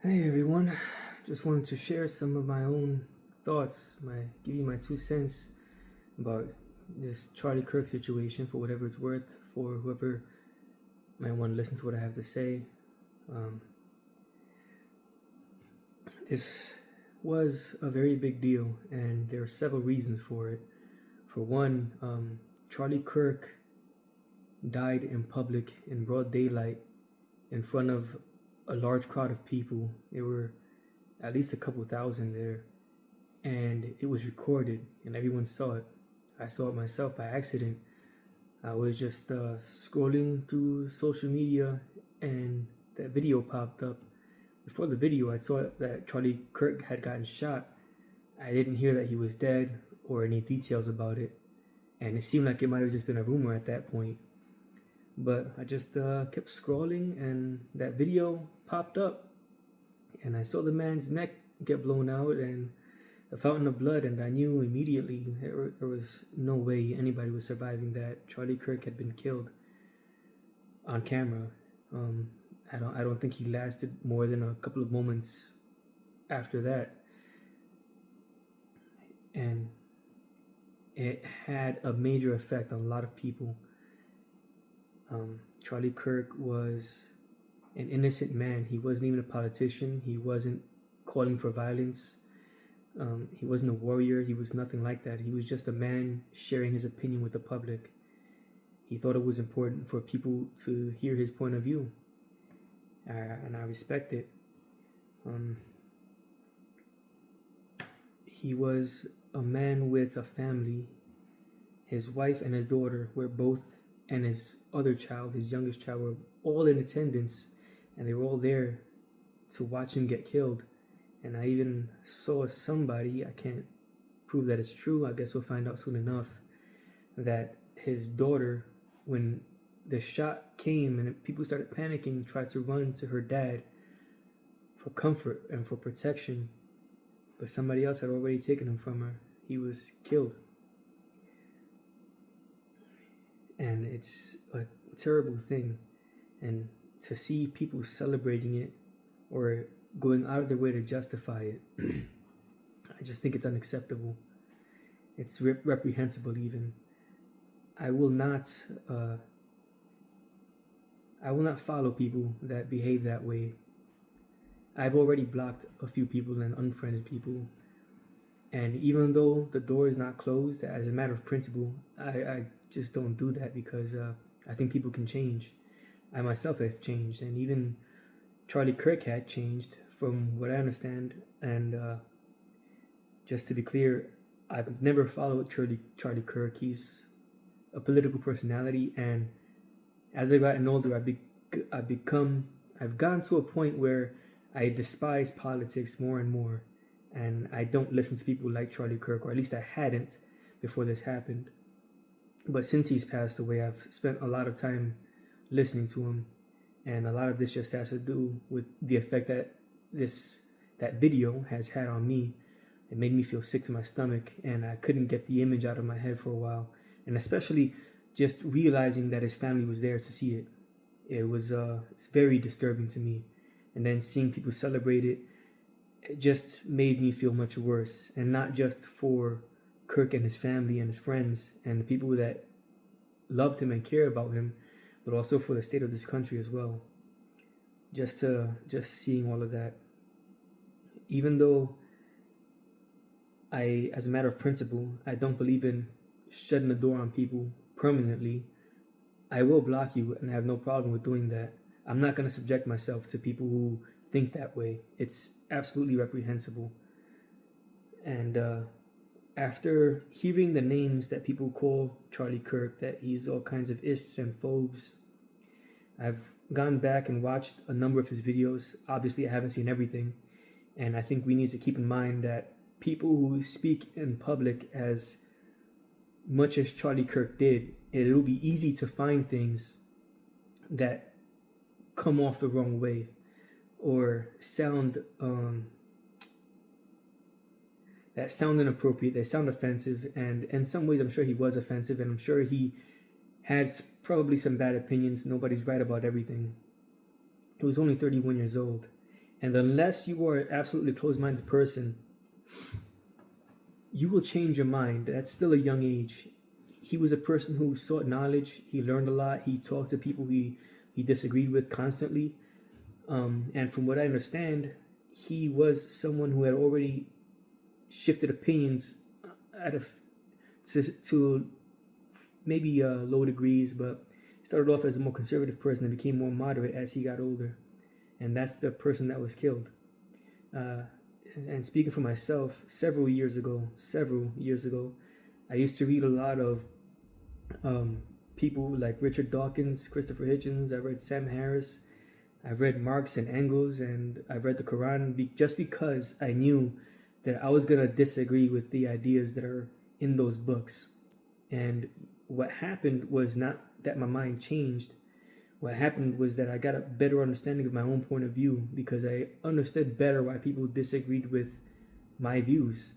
Hey everyone, just wanted to share some of my own thoughts, give you my 2 cents about this Charlie Kirk situation for whatever it's worth, for whoever might want to listen to what I have to say. Um, this was a very big deal, and there are several reasons for it. For one, Charlie Kirk died in public in broad daylight in front of a large crowd of people. There were at least a couple thousand there, and it was recorded and everyone saw it. I saw it myself by accident. I was just scrolling through social media and that video popped up. Before the video, I saw that Charlie Kirk had gotten shot. I didn't hear that he was dead or any details about it, and it seemed like it might have just been a rumor at that point. But I just kept scrolling and that video popped up, and I saw the man's neck get blown out and a fountain of blood, and I knew immediately there was no way anybody was surviving that. Charlie Kirk had been killed on camera. I don't think he lasted more than a couple of moments after that, and it had a major effect on a lot of people. Charlie Kirk was an innocent man. He wasn't even a politician. He wasn't calling for violence. He wasn't a warrior. He was nothing like that. He was just a man sharing his opinion with the public. He thought it was important for people to hear his point of view, and I respect it. He was a man with a family. His wife and his daughter were both, and his other child, his youngest child, were all in attendance, and they were all there to watch him get killed. And I even saw somebody, I can't prove that it's true, I guess we'll find out soon enough, that his daughter, when the shot came and people started panicking, tried to run to her dad for comfort and for protection, but somebody else had already taken him from her. He was killed. And it's a terrible thing. And to see people celebrating it or going out of their way to justify it, I just think it's unacceptable. It's reprehensible even. I will not follow people that behave that way. I've already blocked a few people and unfriended people. And even though the door is not closed, as a matter of principle, I just don't do that because I think people can change. I myself have changed, and even Charlie Kirk had changed from what I understand. And just to be clear, I've never followed Charlie Kirk. He's a political personality, and as I've gotten older, I've gotten to a point where I despise politics more and more, and I don't listen to people like Charlie Kirk, or at least I hadn't before this happened. But since he's passed away, I've spent a lot of time listening to him, and a lot of this just has to do with the effect that that video has had on me. It made me feel sick to my stomach, and I couldn't get the image out of my head for a while. And especially just realizing that his family was there to see it. It's very disturbing to me. And then seeing people celebrate it, it just made me feel much worse. And not just for Kirk and his family and his friends and the people that loved him and care about him, but also for the state of this country as well. Just seeing all of that. Even though as a matter of principle, I don't believe in shutting the door on people permanently, I will block you, and I have no problem with doing that. I'm not going to subject myself to people who think that way. It's absolutely reprehensible. And after hearing the names that people call Charlie Kirk, that he's all kinds of ists and phobes, I've gone back and watched a number of his videos. Obviously, I haven't seen everything. And I think we need to keep in mind that people who speak in public as much as Charlie Kirk did, it'll be easy to find things that come off the wrong way or sound inappropriate. They sound offensive, and in some ways I'm sure he was offensive, and I'm sure he had probably some bad opinions. Nobody's right about everything. He was only 31 years old, And unless you are an absolutely closed-minded person, you will change your mind. That's still a young age. He was a person who sought knowledge. He learned a lot. He talked to people he disagreed with constantly. And from what I understand, he was someone who had already shifted opinions to maybe low degrees, but started off as a more conservative person and became more moderate as he got older. And that's the person that was killed. And speaking for myself, several years ago, I used to read a lot of people like Richard Dawkins, Christopher Hitchens. I read Sam Harris. I've read Marx and Engels, and I've read the Quran just because I knew that I was going to disagree with the ideas that are in those books. And what happened was not that my mind changed. What happened was that I got a better understanding of my own point of view because I understood better why people disagreed with my views.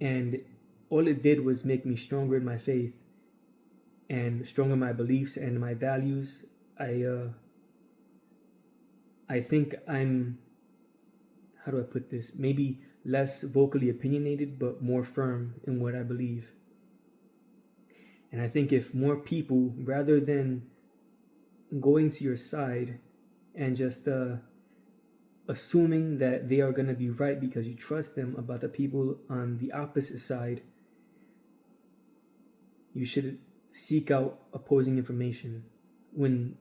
And all it did was make me stronger in my faith and stronger in my beliefs and my values. I think I'm, how do I put this? Maybe less vocally opinionated, but more firm in what I believe. And I think if more people, rather than going to your side and just assuming that they are going to be right because you trust them about the people on the opposite side, you should seek out opposing information. When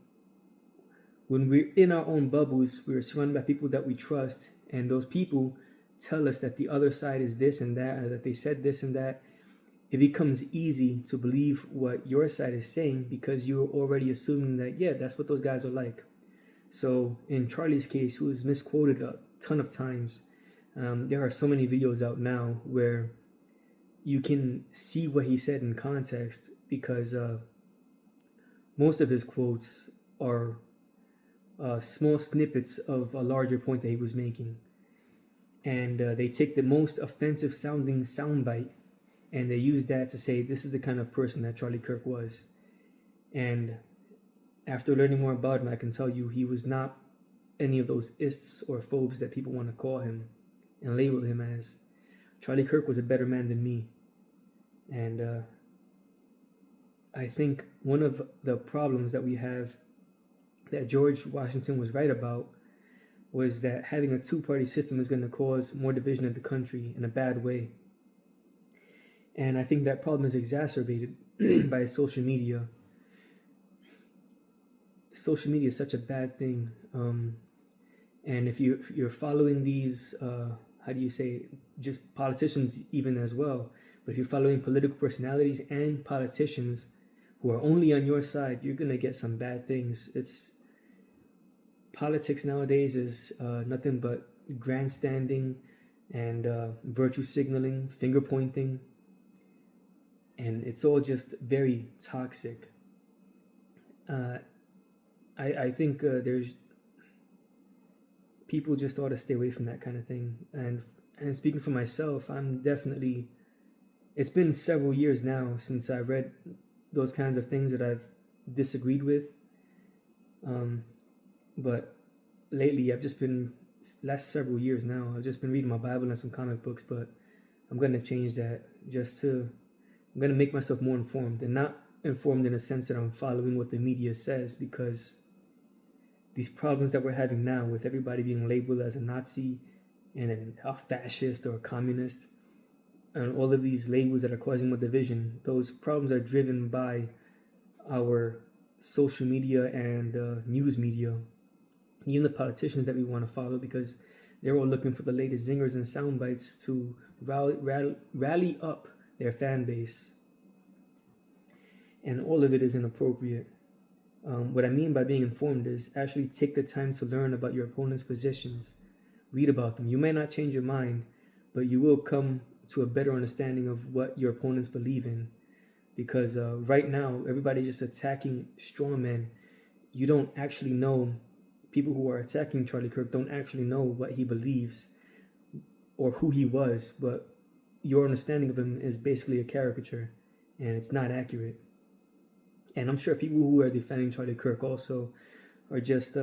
we're in our own bubbles, we're surrounded by people that we trust, and those people tell us that the other side is this and that, or that they said this and that. It becomes easy to believe what your side is saying because you're already assuming that, yeah, that's what those guys are like. So in Charlie's case, who was misquoted a ton of times, there are so many videos out now where you can see what he said in context because most of his quotes are small snippets of a larger point that he was making. And they take the most offensive sounding soundbite and they use that to say this is the kind of person that Charlie Kirk was. And after learning more about him, I can tell you he was not any of those ists or phobes that people want to call him and label him as. Charlie Kirk was a better man than me. And I think one of the problems that we have that George Washington was right about was that having a two-party system is going to cause more division of the country in a bad way. And I think that problem is exacerbated by social media. Social media is such a bad thing. And if you're following these, just politicians even as well, but if you're following political personalities and politicians who are only on your side, you're going to get some bad things. Politics nowadays is nothing but grandstanding and virtue signaling, finger pointing. And it's all just very toxic. I think there's people just ought to stay away from that kind of thing. And speaking for myself, it's been several years now since I read those kinds of things that I've disagreed with. But lately last several years now, I've just been reading my Bible and some comic books, but I'm going to change that I'm going to make myself more informed, and not informed in a sense that I'm following what the media says, because these problems that we're having now with everybody being labeled as a Nazi and a fascist or a communist, and all of these labels that are causing more division, those problems are driven by our social media and news media, even the politicians that we want to follow, because they're all looking for the latest zingers and sound bites to rally up their fan base. And all of it is inappropriate. What I mean by being informed is actually take the time to learn about your opponent's positions. Read about them. You may not change your mind, but you will come to a better understanding of what your opponents believe in. Because right now, everybody's just attacking strongmen. You don't actually know, people who are attacking Charlie Kirk don't actually know what he believes or who he was, but your understanding of him is basically a caricature, and it's not accurate. And I'm sure people who are defending Charlie Kirk also are just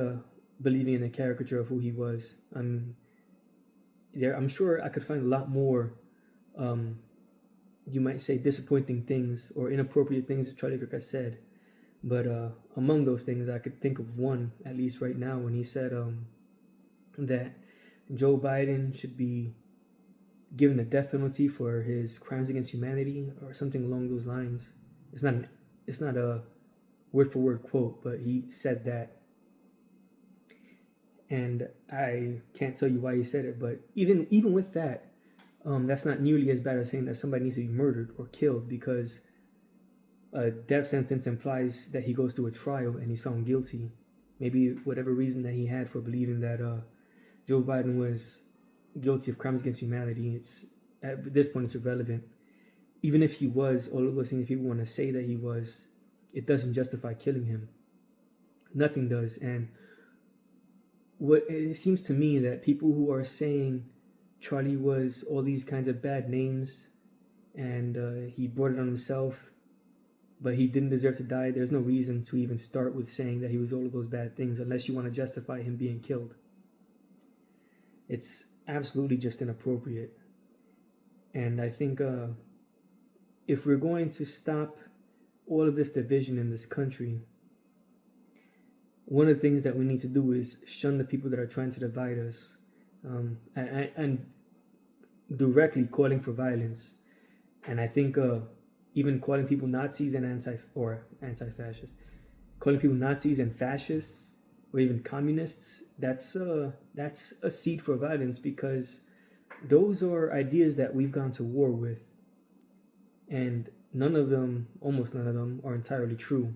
believing in a caricature of who he was. I'm sure I could find a lot more, you might say, disappointing things or inappropriate things that Charlie Kirk has said. But among those things, I could think of one, at least right now, when he said that Joe Biden should be given the death penalty for his crimes against humanity or something along those lines. It's not a word for word quote, but he said that. And I can't tell you why he said it, but even with that, that's not nearly as bad as saying that somebody needs to be murdered or killed, because a death sentence implies that he goes through a trial and he's found guilty. Maybe whatever reason that he had for believing that Joe Biden was guilty of crimes against humanity, it's at this point it's irrelevant. Even if he was, all of those things people want to say that he was, it doesn't justify killing him. Nothing does. And what it seems to me that people who are saying Charlie was all these kinds of bad names and he brought it on himself, but he didn't deserve to die, there's no reason to even start with saying that he was all of those bad things unless you want to justify him being killed. It's absolutely just inappropriate. And I think if we're going to stop all of this division in this country, one of the things that we need to do is shun the people that are trying to divide us, and directly calling for violence. And I think even calling people Nazis and anti-fascists, calling people Nazis and fascists, or even communists, that's a seed for violence, because those are ideas that we've gone to war with, and almost none of them, are entirely true.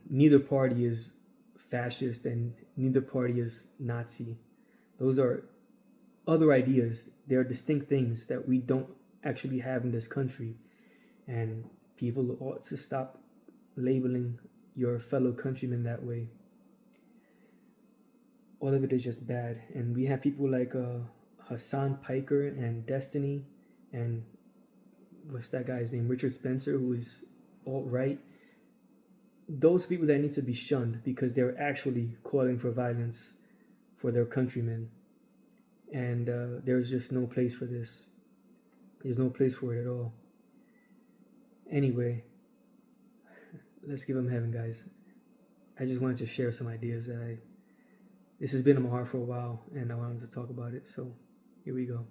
Neither party is fascist and neither party is Nazi. Those are other ideas. They are distinct things that we don't actually have in this country, and people ought to stop labeling your fellow countrymen that way. All of it is just bad. And we have people like Hassan Piker and Destiny, and what's that guy's name, Richard Spencer, who is alt-right. Those people that need to be shunned because they're actually calling for violence for their countrymen. And there's just no place for this. There's no place for it at all. Anyway, let's give them heaven, guys. I just wanted to share some ideas that this has been in my heart for a while, and I wanted to talk about it. So here we go.